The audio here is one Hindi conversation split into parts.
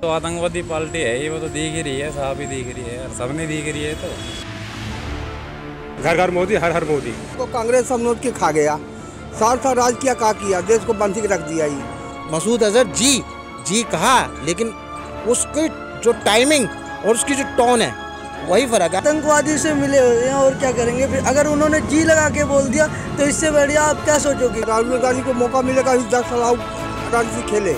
तो आतंकवादी पार्टी है ये, वो तो दिख ही रही है, साफ ही दिख रही है यार, सबने दिख रही है। तो घर घर मोदी, हर हर मोदी। तो कांग्रेस सब नोट के खा गया, साल राज किया, का किया, देश को बंद के रख दिया। ये मसूद अजहर जी कहा, लेकिन उसकी जो टाइमिंग और उसकी जो टोन है वही फर्क है। आतंकवादी से मिले हुए हैं और क्या करेंगे फिर, अगर उन्होंने जी लगा के बोल दिया तो इससे बढ़िया आप क्या सोचोगे। राहुल गांधी को मौका मिलेगा 10 साल राजनीति खेले,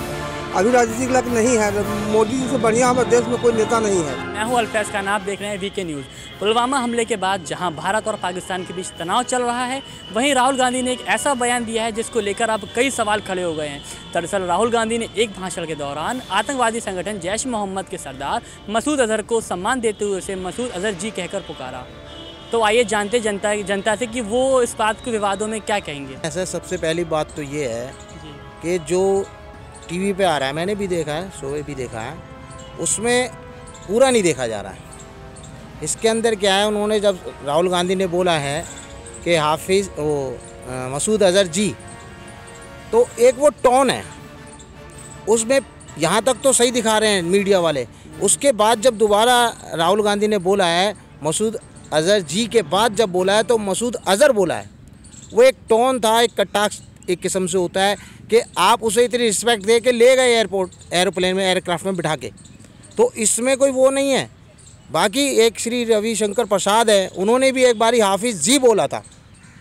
अभी राजनीतिक लग नहीं है। मोदी जी से बढ़िया हमारे देश में कोई नेता नहीं है। मैं हूं अल्फैज खान, आप देख रहे हैं वीके न्यूज़। पुलवामा हमले के बाद जहां भारत और पाकिस्तान के बीच तनाव चल रहा है, वहीं राहुल गांधी ने एक ऐसा बयान दिया है जिसको लेकर अब कई सवाल खड़े हो गए हैं। दरअसल राहुल गांधी ने एक भाषण के दौरान आतंकवादी संगठन जैश मोहम्मद के सरदार मसूद अजहर को सम्मान देते हुए उसे मसूद अजहर जी कहकर पुकारा। तो आइए जानते जनता से कि वो इस बात के विवादों में क्या कहेंगे। ऐसा सबसे पहली बात तो ये है कि जो टीवी पे आ रहा है, मैंने भी देखा है, शो भी देखा है, उसमें पूरा नहीं देखा जा रहा है। इसके अंदर क्या है, उन्होंने जब राहुल गांधी ने बोला है कि हाफिज मसूद अजहर जी, तो एक वो टोन है उसमें, यहाँ तक तो सही दिखा रहे हैं मीडिया वाले। उसके बाद जब दोबारा राहुल गांधी ने बोला है मसूद अजहर जी के बाद जब बोला है तो मसूद अजहर बोला है, वो एक टोन था, एक कटाक्ष एक किस्म से होता है कि आप उसे इतनी रिस्पेक्ट दे के ले गए एरोप्लेन में, एयरक्राफ्ट में बिठा के, तो इसमें कोई वो नहीं है। बाकी एक श्री रविशंकर प्रसाद है, उन्होंने भी एक बारी हाफिज़ जी बोला था,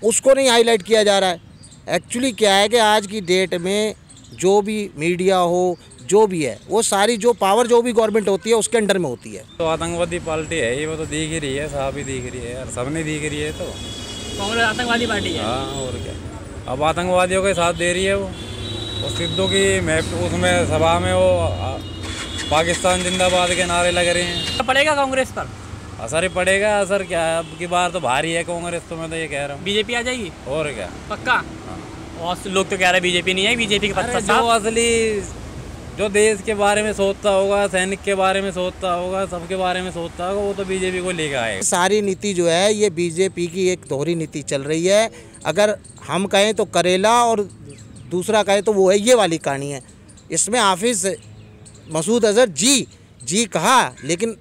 उसको नहीं हाईलाइट किया जा रहा है। एक्चुअली क्या है कि आज की डेट में जो भी मीडिया हो, जो भी है, वो सारी जो पावर जो भी गवर्नमेंट होती है उसके अंडर में होती है। तो आतंकवादी पार्टी है ये, वो तो दिख ही रही है, साफ ही दिख रही है यार, सबने दिख रही है। तो कांग्रेस आतंकवादी पार्टी है। हाँ, और क्या, अब आतंकवादियों के साथ दे रही है वो सिद्धू की उसमें सभा में वो पाकिस्तान जिंदाबाद के नारे लग रहे हैं। तो पड़ेगा कांग्रेस पर? असर ही पड़ेगा। असर क्या है, अब की बार तो भारी है कांग्रेस, तो मैं तो ये कह रहा हूँ बीजेपी आ जाएगी। और क्या, पक्का? और लोग तो कह रहे हैं बीजेपी नहीं है, बीजेपी के पत्ता जो असली जो देश के बारे में सोचता होगा, सैनिक के बारे में सोचता होगा, सबके बारे में सोचता होगा, वो तो बीजेपी को लेकर आएगा। सारी नीति जो है ये बीजेपी की एक दोहरी नीति चल रही है। अगर हम कहें तो करेला और दूसरा कहें तो वो है, ये वाली कहानी है। इसमें हाफिज़ मसूद अजहर जी कहा, लेकिन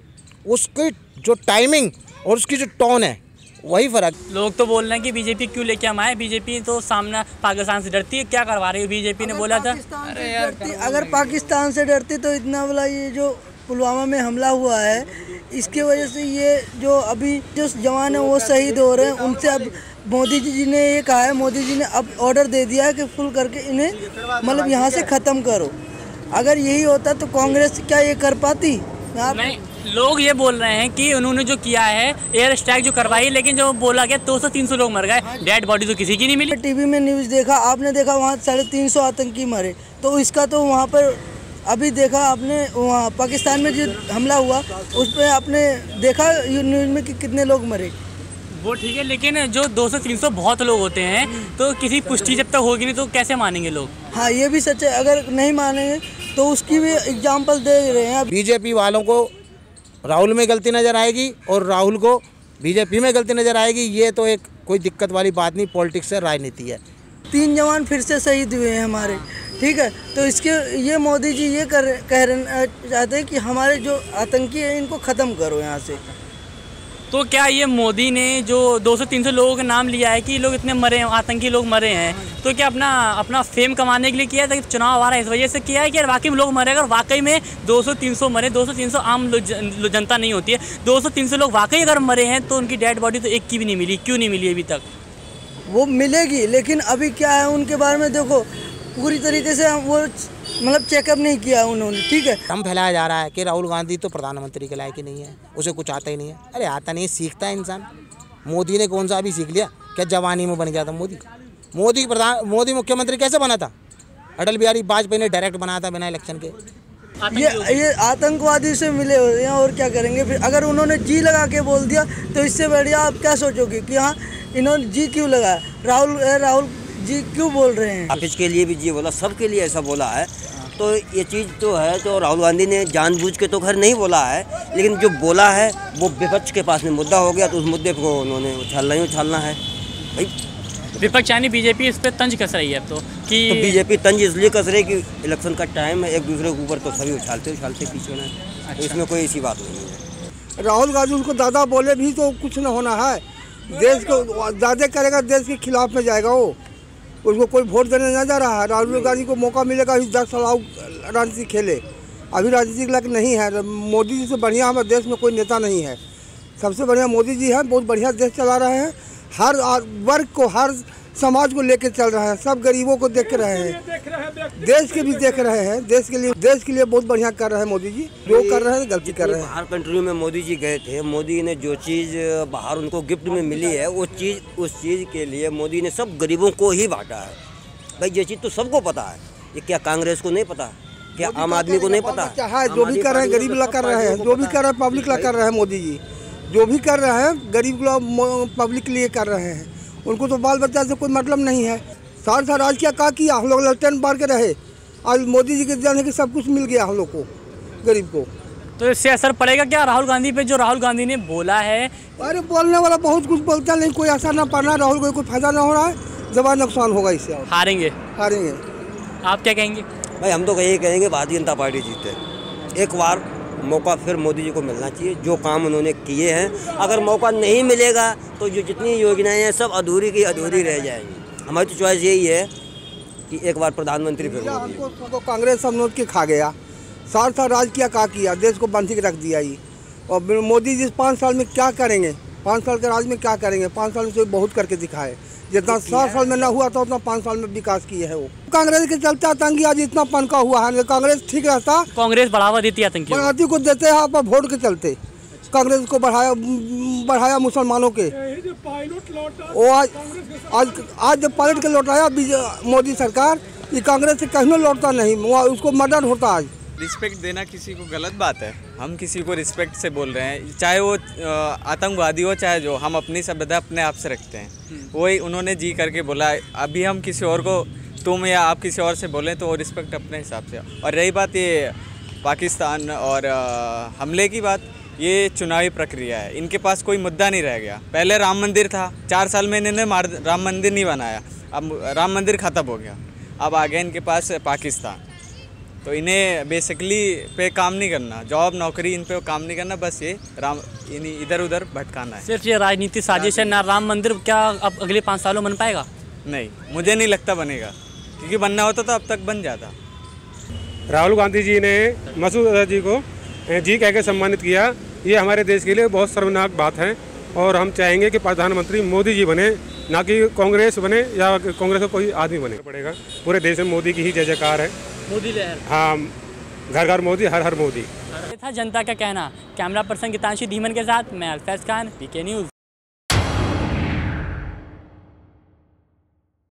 उसकी जो टाइमिंग और उसकी जो टोन है वही फ़र्क। लोग तो बोल रहे हैं कि बीजेपी क्यों लेके हम आए, बीजेपी तो सामना पाकिस्तान से डरती है, क्या करवा रही है बीजेपी ने बोला था। अरे यार, अगर पाकिस्तान से डरती तो इतना बड़ा ये जो पुलवामा में हमला हुआ है, इसके वजह से ये जो अभी जो जवान है वो शहीद हो रहे हैं, उनसे अब मोदी जी ने ये कहा है, मोदी जी ने अब ऑर्डर दे दिया है कि फुल करके इन्हें मतलब यहाँ से ख़त्म करो। अगर यही होता तो कांग्रेस क्या ये कर पाती? नहीं, लोग ये बोल रहे हैं कि उन्होंने जो किया है एयर स्ट्राइक जो करवाई, लेकिन जो बोला गया 200-300 लोग मर गए, डेड बॉडी तो किसी की नहीं मिली। टीवी में न्यूज़ देखा आपने, देखा वहाँ 350 आतंकी मरे, तो इसका तो वहाँ पर अभी देखा आपने, वहाँ पाकिस्तान में जो हमला हुआ उस पर आपने देखा न्यूज़ में कि कितने लोग मरे। वो ठीक है, लेकिन जो 200-300 बहुत लोग होते हैं, तो किसी पुष्टि जब तक होगी नहीं तो कैसे मानेंगे लोग। हाँ, ये भी सच है, अगर नहीं मानेंगे तो उसकी भी एग्जाम्पल दे रहे हैं। बीजेपी वालों को राहुल में गलती नज़र आएगी और राहुल को बीजेपी में गलती नज़र आएगी, ये तो एक कोई दिक्कत वाली बात नहीं, पॉलिटिक्स है, राजनीति है। 3 जवान फिर से शहीद हुए हैं हमारे, ठीक है, तो इसके ये मोदी जी ये कह रहे चाहते हैं कि हमारे जो आतंकी है इनको ख़त्म करो यहाँ से। तो क्या ये मोदी ने जो 200-300 लोगों का नाम लिया है कि लोग इतने मरे हैं, आतंकी लोग मरे हैं, तो क्या अपना फेम कमाने के लिए किया है, ताकि चुनाव आ रहा है इस वजह से किया है कि वाकई में लोग मरे? अगर वाकई में 200-300 मरे, 200-300 आम जनता नहीं होती है, 200-300 लोग वाकई अगर मरे हैं तो उनकी डेड बॉडी तो एक की भी नहीं मिली। क्यों नहीं मिली अभी तक? वो मिलेगी, लेकिन अभी क्या है उनके बारे में देखो, पूरी तरीके से वो मतलब चेकअप नहीं किया उन्होंने, ठीक है। हम फैलाया जा रहा है कि राहुल गांधी तो प्रधानमंत्री के लायक ही नहीं है, उसे कुछ आता ही नहीं है। अरे आता नहीं है, सीखता है इंसान। मोदी ने कौन सा अभी सीख लिया? क्या जवानी में बन गया था मोदी मुख्यमंत्री कैसे बना था? अटल बिहारी वाजपेयी ने डायरेक्ट बनाया था बिना इलेक्शन के। ये आतंकवादी से मिले हुए हैं और क्या करेंगे फिर, अगर उन्होंने जी लगा के बोल दिया तो इससे बढ़िया आप क्या सोचोगे कि हाँ इन्होंने जी क्यों लगाया, राहुल जी क्यों बोल रहे हैं? हाफिज के लिए भी जी बोला, सबके लिए ऐसा बोला है, तो ये चीज़ तो है। तो राहुल गांधी ने जानबूझ के तो खैर नहीं बोला है, लेकिन जो बोला है वो विपक्ष के पास में मुद्दा हो गया, तो उस मुद्दे को उन्होंने उछालना है भाई। विपक्ष यानी बीजेपी इस पर तंज कस रही है अब तो कि बीजेपी तंज इसलिए कस रही कि इलेक्शन का टाइम है, एक दूसरे के ऊपर तो सभी उछालते पीछे ना। अच्छा। तो इसमें कोई ऐसी बात नहीं है। राहुल गांधी उनको दादा बोले भी तो कुछ न होना है। देश को ज़्यादा करेगा, देश के खिलाफ में जाएगा वो। उसको कोई वोट देने नहीं जा रहा है। राहुल गांधी को मौका मिलेगा अभी 10 साल राजनीति खेले। अभी राजनीतिक लायक नहीं है। मोदी जी से बढ़िया हमारे देश में कोई नेता नहीं है। सबसे बढ़िया मोदी जी हैं, बहुत बढ़िया देश चला रहे हैं। हर वर्ग को, हर समाज को लेकर चल रहे हैं। सब गरीबों को देख रहे हैं, देश के भी देख रहे हैं। देश के लिए बहुत बढ़िया कर रहे हैं मोदी जी। जो कर रहे हैं गलती कर रहे हैं। बाहर कंट्री में मोदी जी गए थे, मोदी ने जो चीज़ बाहर उनको गिफ्ट में मिली है उस चीज़ के लिए मोदी ने सब गरीबों को ही बांटा है। भाई ये चीज़ तो सबको पता है। ये क्या कांग्रेस को नहीं पता? क्या आम आदमी को नहीं पता? है जो भी कर रहे हैं गरीब ला कर रहे हैं, जो भी कर रहे हैं पब्लिक ला कर रहे हैं। मोदी जी जो भी कर रहे हैं गरीब लोग पब्लिक के लिए कर रहे हैं। उनको तो बाल बच्चा से कोई मतलब नहीं है। 60 साल राज किया हम लोग ललटेन बार के रहे। आज मोदी जी के जाने के सब कुछ मिल गया हम लोग को, गरीब को। तो इससे असर पड़ेगा क्या राहुल गांधी पे, जो राहुल गांधी ने बोला है? अरे बोलने वाला बहुत कुछ बोलता है, लेकिन कोई असर ना पड़ना। राहुल को कोई फायदा ना हो रहा है, जबरदस्त नुकसान होगा इससे। हारेंगे। आप क्या कहेंगे? भाई हम तो यही कहेंगे भारतीय जनता पार्टी जीते। एक बार मौका फिर मोदी जी को मिलना चाहिए। जो काम उन्होंने किए हैं, अगर मौका नहीं मिलेगा तो जो जितनी योजनाएं हैं सब अधूरी की अधूरी रह जाएंगी। हमारी तो चॉइस यही है कि एक बार प्रधानमंत्री फिर मोदी। हमको कांग्रेस सब नोट के खा गया। 60 साल राज किया, देश को बंद के रख दिया ये। और मोदी जी 5 साल में क्या करेंगे? 5 साल के राज में क्या करेंगे? 5 साल में तो बहुत करके दिखाए। जितना 60 साल में ना हुआ था उतना 5 साल में विकास किए है वो। कांग्रेस के चलते आतंकी आज इतना पनका हुआ है। कांग्रेस ठीक रहता, कांग्रेस बढ़ावा देती आतंकी को देते हैं पर वोट के चलते। कांग्रेस को बढ़ाया मुसलमानों के। वो आज जब पायलट के लौटाया मोदी सरकार, ये कांग्रेस से कहीं लौटता नहीं। उसको मर्डर होता आज। रिस्पेक्ट देना किसी को गलत बात है। हम किसी को रिस्पेक्ट से बोल रहे हैं, चाहे वो आतंकवादी हो चाहे जो। हम अपनी सभ्यता अपने आप से रखते हैं। वही उन्होंने जी करके बोला। अभी हम किसी और को तुम या आप किसी और से बोलें तो वो रिस्पेक्ट अपने हिसाब से। और रही बात ये पाकिस्तान और हमले की बात, ये चुनावी प्रक्रिया है। इनके पास कोई मुद्दा नहीं रह गया। पहले राम मंदिर था, 4 साल में इन्होंने राम मंदिर नहीं बनाया। अब राम मंदिर ख़त्म हो गया, अब आ गया इनके पास पाकिस्तान। तो इन्हें बेसिकली पे काम नहीं करना, जॉब नौकरी इन पे काम नहीं करना, बस ये इधर उधर भटकाना है। सिर्फ ये राजनीति साजिश है ना? राम मंदिर क्या अब अगले 5 सालों बन पाएगा? नहीं, मुझे नहीं लगता बनेगा, क्योंकि बनना होता तो अब तक बन जाता। राहुल गांधी जी ने मसूद जी को जी कह के सम्मानित किया। ये हमारे देश के लिए बहुत शर्मनाक बात है। और हम चाहेंगे कि प्रधानमंत्री मोदी जी बने, ना कि कांग्रेस बने या कांग्रेस का कोई आदमी बने। पड़ेगा पूरे देश में मोदी की ही जय जयकार है। मोदी लहर। हाँ, घर घर मोदी, हर हर मोदी। ये था जनता का कहना। कैमरा पर्सन गीतांशी धीमन के साथ मैं अल्फैज खान, PK न्यूज़।